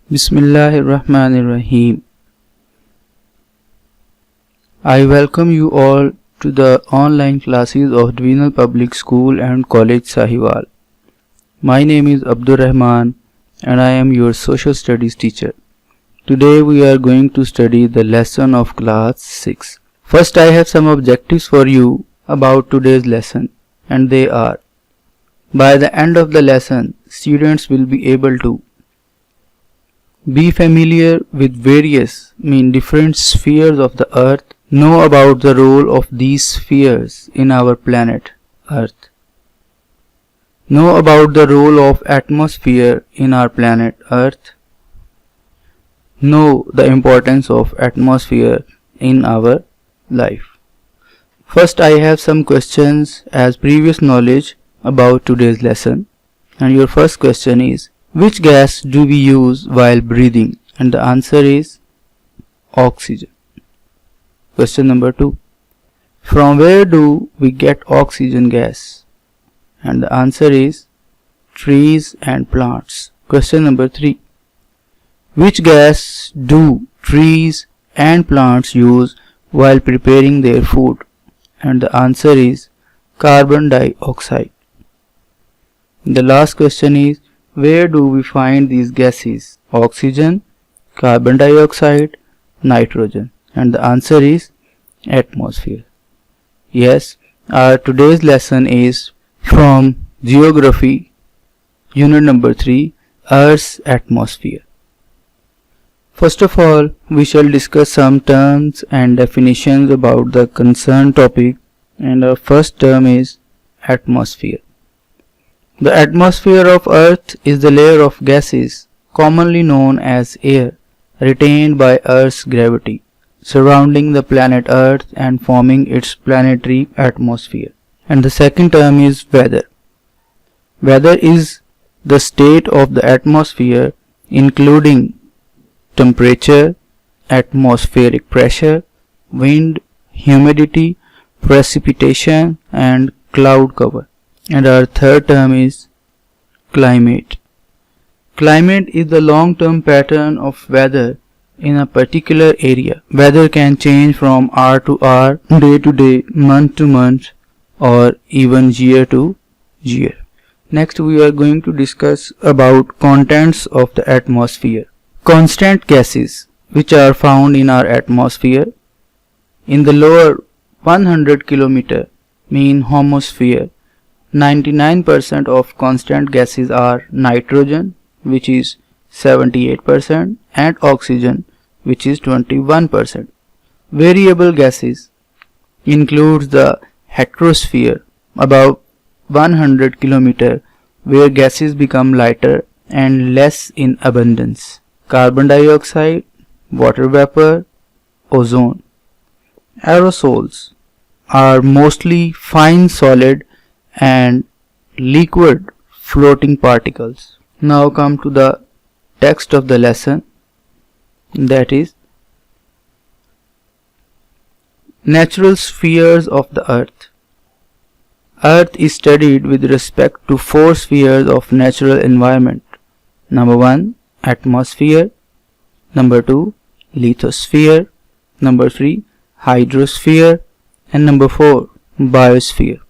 Bismillahirrahmanirrahim. I welcome you all to the online classes of Divisional Public School and College Sahiwal. My name is Abdur Rahman and I am your social studies teacher. Today we are going to study the lesson of class 6. First I have some objectives for you about today's lesson, and they are: by the end of the lesson, students will be able to be familiar with different spheres of the earth, know about the role of these spheres in our planet Earth, know about the role of atmosphere in our planet Earth, know the importance of atmosphere in our life. First I have some questions as previous knowledge about today's lesson, and your first question is: which gas do we use while breathing? And the answer is oxygen. Question number 2. From where do we get oxygen gas? And the answer is trees and plants. Question number 3. Which gas do trees and plants use while preparing their food? And the answer is carbon dioxide. The last question is: where do we find these gases? Oxygen, carbon dioxide, nitrogen. And the answer is atmosphere. Yes, our today's lesson is from Geography, Unit number 3, Earth's atmosphere. First of all, we shall discuss some terms and definitions about the concerned topic, and our first term is atmosphere. The atmosphere of Earth is the layer of gases, commonly known as air, retained by Earth's gravity, surrounding the planet Earth and forming its planetary atmosphere. And the second term is weather. Weather is the state of the atmosphere, including temperature, atmospheric pressure, wind, humidity, precipitation, and cloud cover. And our third term is climate. Climate is the long-term pattern of weather in a particular area. Weather can change from hour to hour, day to day, month to month, or even year to year. Next we are going to discuss about contents of the atmosphere. Constant gases which are found in our atmosphere. In the lower 100 km mean homosphere, 99% of constant gases are nitrogen, which is 78%, and oxygen, which is 21%. Variable gases includes the heterosphere above 100 km, where gases become lighter and less in abundance. Carbon dioxide, water vapor, ozone. Aerosols are mostly fine solid and liquid floating particles. Now come to the text of the lesson, that is natural spheres of the earth. Earth is studied with respect to 4 spheres of natural environment. Number 1, atmosphere. Number 2, lithosphere. Number 3, hydrosphere. And number 4, biosphere.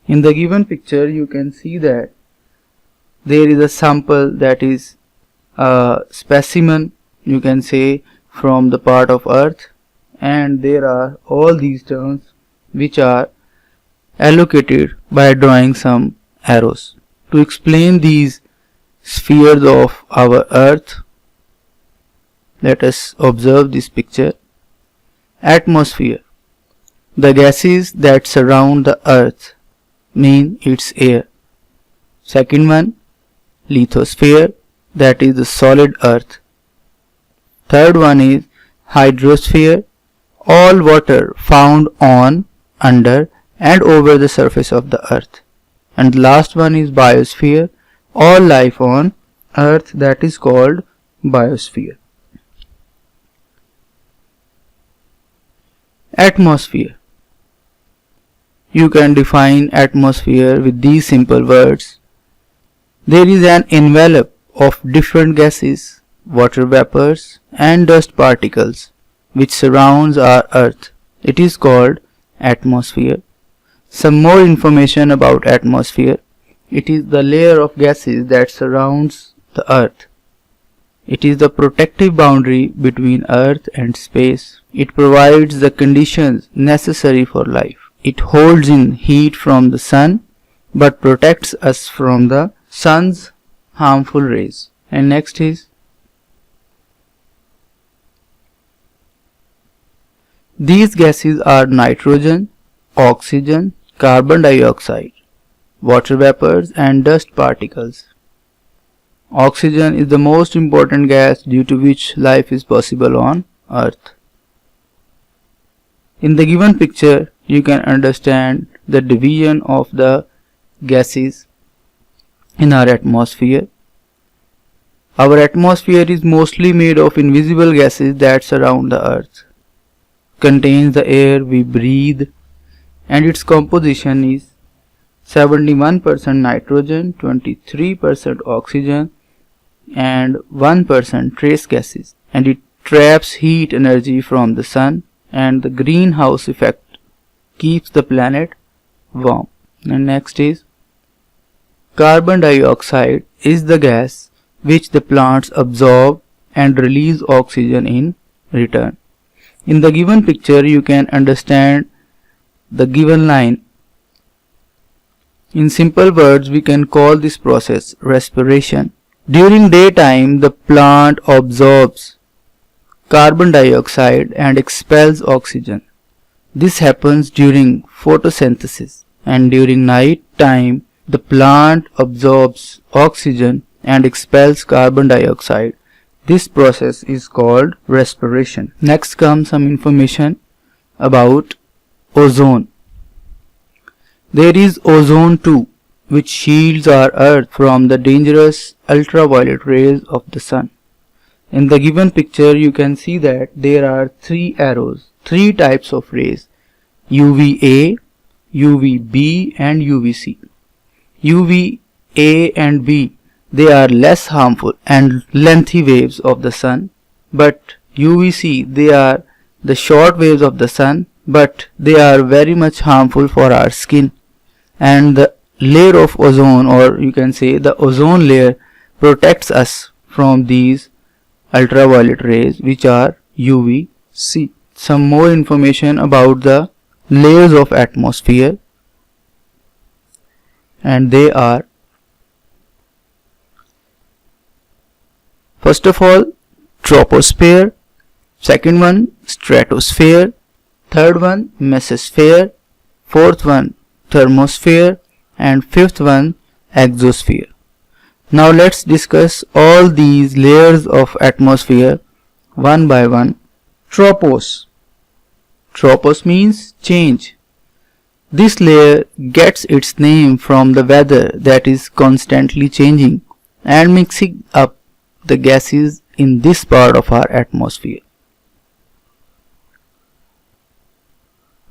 In the given picture you can see that there is a sample, that is a specimen, you can say, from the part of earth, and there are all these terms which are allocated by drawing some arrows. To explain these spheres of our earth, let us observe this picture. Atmosphere: the gases that surround the earth mean its air. Second one, lithosphere, that is the solid earth. Third one is hydrosphere, all water found on, under and over the surface of the earth. And the last one is biosphere, all life on earth, that is called biosphere. Atmosphere. You can define atmosphere with these simple words: there is an envelope of different gases water vapors, and dust particles which surrounds our Earth. It is called atmosphere. Some more information about atmosphere. It is the layer of gases that surrounds the Earth. It is the protective boundary between Earth and space. It provides the conditions necessary for life. It holds in heat from the sun but protects us from the sun's harmful rays. And next is these gases are nitrogen, oxygen, carbon dioxide, water vapors, and dust particles. Oxygen is the most important gas due to which life is possible on Earth. In the given picture, you can understand the division of the gases in our atmosphere. Our atmosphere is mostly made of invisible gases that surround the Earth, contains the air we breathe, and its composition is 71% nitrogen, 23% oxygen, and 1% trace gases, and it traps heat energy from the sun, and the greenhouse effect keeps the planet warm. And next is carbon dioxide is the gas which the plants absorb and release oxygen in return. In the given picture, you can understand the given line. In simple words, we can call this process respiration. During daytime, the plant absorbs carbon dioxide and expels oxygen. This happens during photosynthesis, and during night time, the plant absorbs oxygen and expels carbon dioxide. This process is called respiration. Next comes some information about ozone. There is ozone too, which shields our Earth from the dangerous ultraviolet rays of the sun. In the given picture, you can see that there are three arrows, three types of rays: UVA, UVB, and UVC. UVA and B, they are less harmful and lengthy waves of the sun, but UVC, they are the short waves of the sun, but they are very much harmful for our skin. And the layer of ozone, or you can say the ozone layer, protects us from these ultraviolet rays, which are UVC. Some more information about the layers of atmosphere, and they are: first of all, troposphere, second one, stratosphere, third one, mesosphere, fourth one, thermosphere, and fifth one, exosphere. Now let's discuss all these layers of atmosphere one by one. Tropos. Tropos means change. This layer gets its name from the weather that is constantly changing and mixing up the gases in this part of our atmosphere.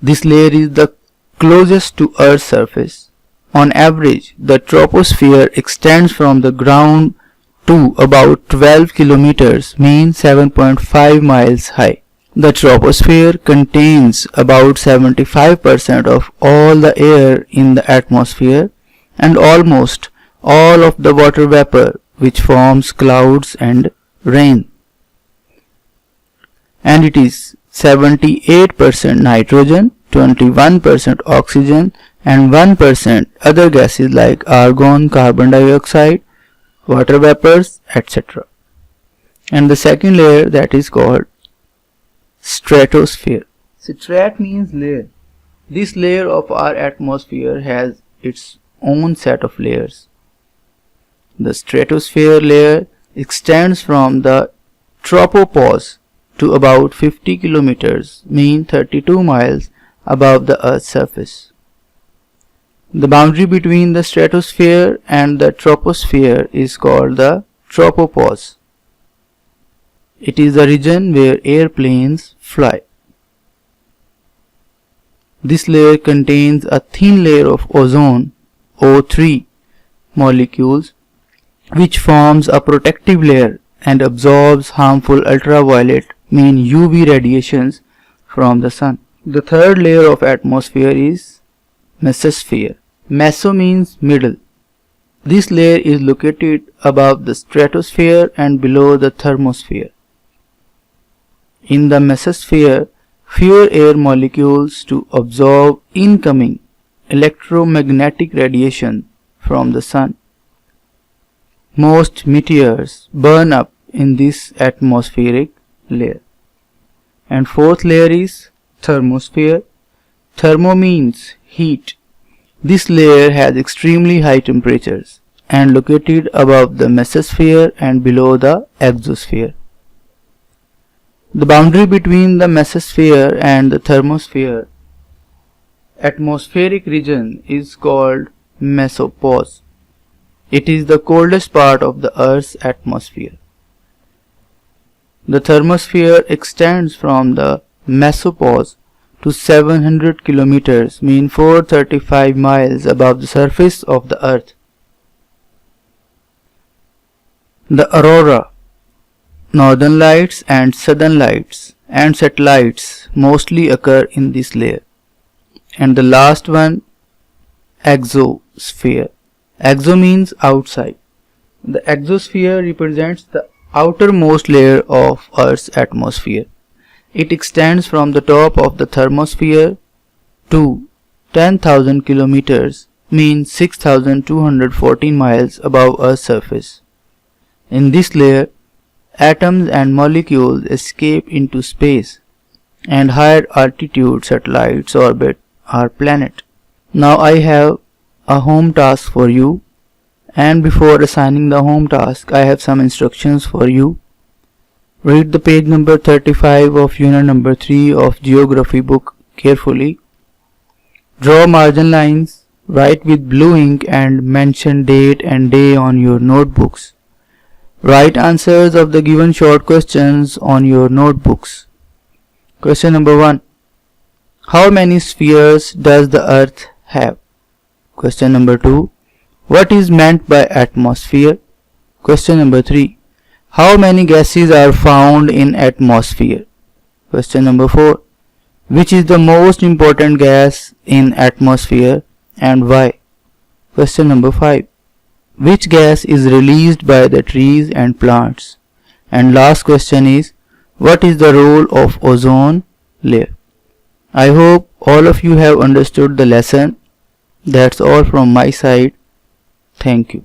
This layer is the closest to Earth's surface. On average, the troposphere extends from the ground to about 12 kilometers, means 7.5 miles high. The troposphere contains about 75% of all the air in the atmosphere and almost all of the water vapor which forms clouds and rain. And it is 78% nitrogen, 21% oxygen, and 1% other gases like argon, carbon dioxide, water vapors, etc. And the second layer, that is called stratosphere. Strat means layer. This layer of our atmosphere has its own set of layers. The stratosphere layer extends from the tropopause to about 50 kilometers, mean 32 miles above the Earth's surface. The boundary between the stratosphere and the troposphere is called the tropopause. It is the region where airplanes fly. This layer contains a thin layer of ozone, O3 molecules, which forms a protective layer and absorbs harmful ultraviolet mean UV radiations from the sun. The third layer of atmosphere is mesosphere. Meso means middle. This layer is located above the stratosphere and below the thermosphere. In the mesosphere, fewer air molecules to absorb incoming electromagnetic radiation from the sun. Most meteors burn up in this atmospheric layer. And fourth layer is thermosphere. Thermo means heat. This layer has extremely high temperatures and located above the mesosphere and below the exosphere. The boundary between the mesosphere and the thermosphere atmospheric region is called mesopause. It is the coldest part of the Earth's atmosphere. The thermosphere extends from the mesopause to 700 kilometers, mean 435 miles above the surface of the Earth. The aurora, northern lights and southern lights and satellites mostly occur in this layer. And the last one, exosphere. Exo means outside. The exosphere represents the outermost layer of Earth's atmosphere. It extends from the top of the thermosphere to 10,000 kilometers, means 6,214 miles above Earth's surface. In this layer, atoms and molecules escape into space, and higher altitude satellites orbit our planet. Now I have a home task for you, and before assigning the home task, I have some instructions for you. Read the page number 35 of unit number 3 of geography book carefully. Draw margin lines, write with blue ink and mention date and day on your notebooks. Write answers of the given short questions on your notebooks. Question number 1. How many spheres does the Earth have? Question number 2. What is meant by atmosphere? Question number 3. How many gases are found in atmosphere? Question number 4. Which is the most important gas in atmosphere and why? Question number 5. Which gas is released by the trees and plants? And last question is, what is the role of ozone layer? I hope all of you have understood the lesson. That's all from my side. Thank you.